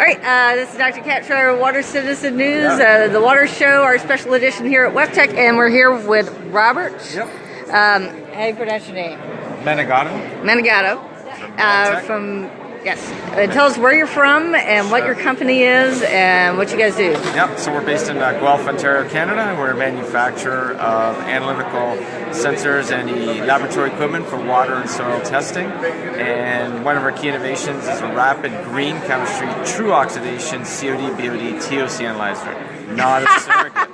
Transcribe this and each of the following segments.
right, this is Dr. Kat Schreier, Water Citizen News, the Water Show, our special edition here at WEFTEC, and we're here with Robert. Yep. How do you pronounce your name? Menegado. Menegado. From tell us where you're from and what your company is and what you guys do. Yep, so we're based in Guelph, Ontario, Canada. We're a manufacturer of analytical sensors and the laboratory equipment for water and soil testing. And one of our key innovations is a rapid green chemistry true oxidation COD, BOD, TOC analyzer, not a surrogate.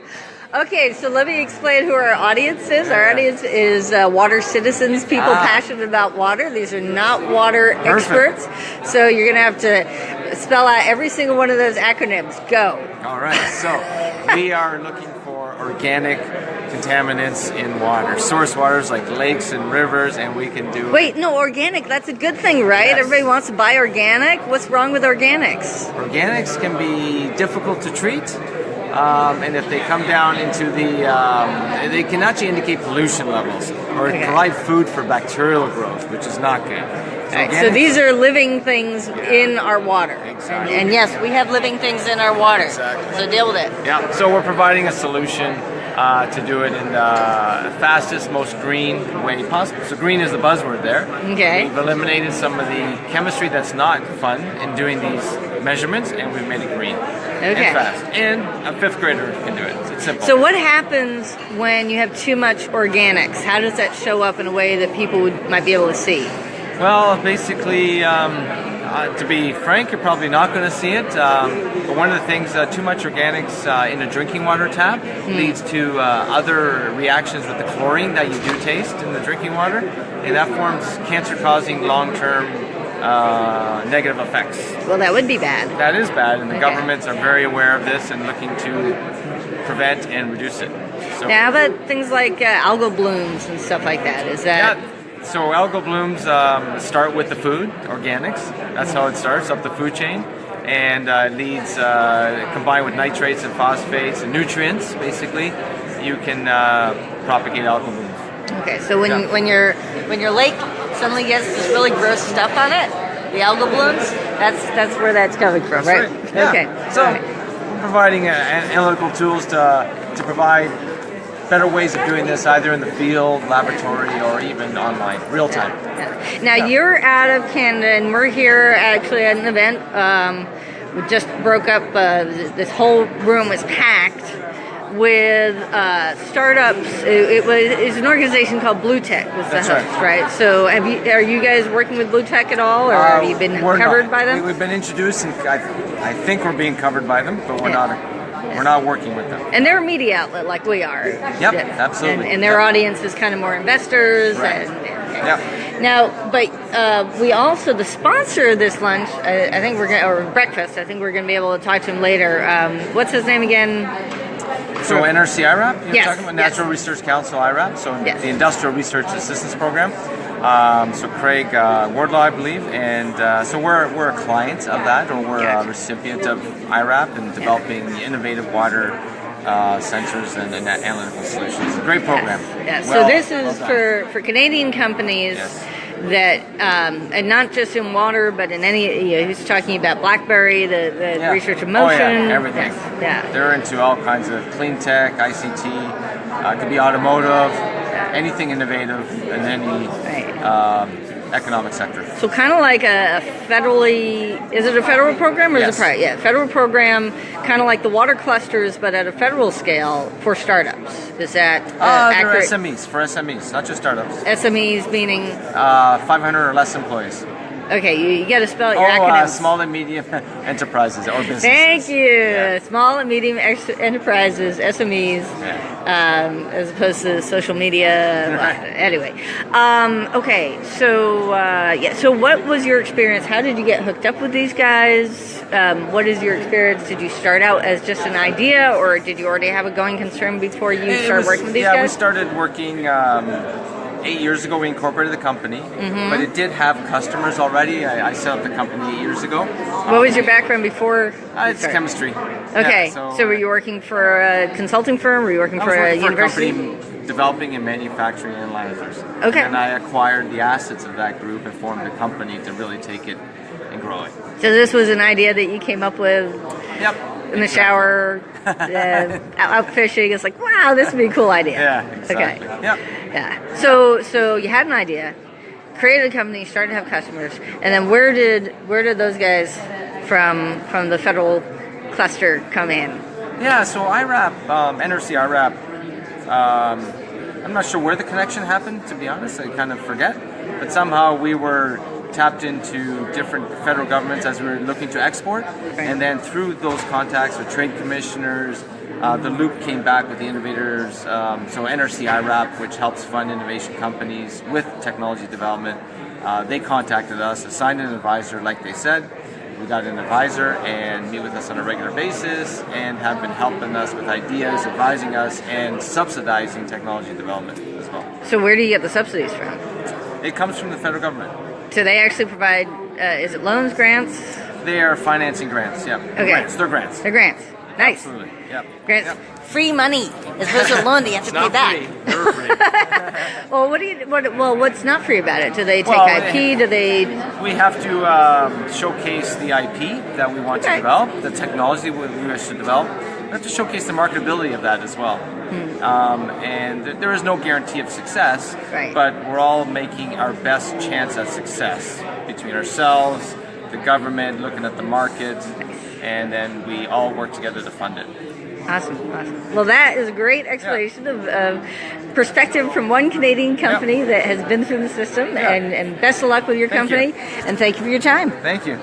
Okay, so let me explain who our audience is. Our audience is water citizens, people passionate about water. These are not water experts. So you're going to have to spell out every single one of those acronyms. Go. All right, so we are looking for organic contaminants in water. Source waters like lakes and rivers, and we can do... Wait, no, organic, that's a good thing, right? Yes. Everybody wants to buy organic. What's wrong with organics? Organics can be difficult to treat. And if they come down into the, they can actually indicate pollution levels or provide food for bacterial growth, which is not good. So these are living things in our water. Exactly. And yes, we have living things in our water. Exactly. So deal with it. Yeah, so we're providing a solution to do it in the fastest, most green way possible. So green is the buzzword there. Okay. We've eliminated some of the chemistry that's not fun in doing these measurements, and we've made it green. And fast. And a fifth grader can do it. It's simple. So what happens when you have too much organics? How does that show up in a way that people might be able to see? Well, basically, to be frank, you're probably not going to see it. But one of the things, too much organics in a drinking water tap leads to other reactions with the chlorine that you do taste in the drinking water, and that forms cancer-causing long-term negative effects. Well, that would be bad. That is bad, and the governments are very aware of this and looking to prevent and reduce it. So, now, how about things like algal blooms and stuff like that? Is that... Yeah, so algal blooms start with the food, organics. That's how it starts, up the food chain. And leads, combined with nitrates and phosphates and nutrients, basically, you can propagate algal blooms. Okay, so when your lake suddenly gets this really gross stuff on it, the algal blooms, that's where that's coming from, right? Yeah. Okay. So we're providing analytical tools to provide better ways of doing this, either in the field, laboratory, or even online, real time. Yeah. Now you're out of Canada, and we're here actually at an event. We just broke up. This whole room was packed with startups. It's an organization called Blue Tech was the host, right? So are you guys working with Blue Tech at all, or have you been covered by them? We've been introduced, and I think we're being covered by them, but we're not. We're not working with them. And they're a media outlet like we are. Yep, absolutely. And their audience is kind of more investors. Right. Now, but we also, the sponsor of this lunch, I think we're going to, or breakfast, I think we're going to be able to talk to him later. What's his name again? So NRC IRAP? You're talking about Natural Research Council IRAP, so the Industrial Research Assistance Program. So Craig Wardlaw, I believe, and so we're a client of that, or we're a recipient of IRAP and developing innovative water sensors and analytical solutions. It's a great program. Yes. So this is for Canadian companies that, and not just in water, but in any, he's talking about BlackBerry, the research of motion. Oh, yeah, everything. Yeah. They're into all kinds of clean tech, ICT, it could be automotive, anything innovative in any economic sector. So kind of like a federally, is it a federal program or is it private? Yeah, federal program, kind of like the water clusters, but at a federal scale for startups. Is that accurate? They're SMEs, for SMEs, not just startups. SMEs meaning? 500 or less employees. Okay, you got to spell your acronyms. Small and medium enterprises or businesses. Thank you. Small and medium enterprises, SMEs, as opposed to social media. Anyway, okay. So So what was your experience? How did you get hooked up with these guys? What is your experience? Did you start out as just an idea, or did you already have a going concern before you started working with these guys? Yeah, we started working. 8 years ago, we incorporated the company, but it did have customers already. I set up the company 8 years ago. What was your background before? It's chemistry. Okay, so were you working for a consulting firm? Were you working for a university? For a company developing and manufacturing analyzers. Okay. And I acquired the assets of that group and formed a company to really take it and growing. So this was an idea that you came up with in the shower, out fishing. It's like, wow, this would be a cool idea. Yeah, exactly. Okay. Yep. Yeah. So you had an idea, created a company, started to have customers, and then where did those guys from the federal cluster come in? Yeah, so IRAP, NRC IRAP, I'm not sure where the connection happened, to be honest. I kind of forget. But somehow we were tapped into different federal governments as we were looking to export. Right. And then through those contacts with trade commissioners, the loop came back with the innovators. So NRC IRAP, which helps fund innovation companies with technology development, they contacted us, assigned an advisor like they said. We got an advisor and meet with us on a regular basis and have been helping us with ideas, advising us, and subsidizing technology development as well. So where do you get the subsidies from? It comes from the federal government. So they actually provide, is it loans, grants? They are financing grants, yeah. Okay. Grants, they're grants. They're grants. Nice. Absolutely, yep. Grants. Yep. Free money as opposed to a loan that you have to pay back. They're free. Well, what's not free about it? Do they take IP? Do they? We have to showcase the IP that we want to develop, the technology we wish to develop. We have to showcase the marketability of that as well. And there is no guarantee of success, but we're all making our best chance at success between ourselves, the government, looking at the market, and then we all work together to fund it. Awesome. Well, that is a great explanation of perspective from one Canadian company that has been through the system, and best of luck with your company, and thank you for your time. Thank you.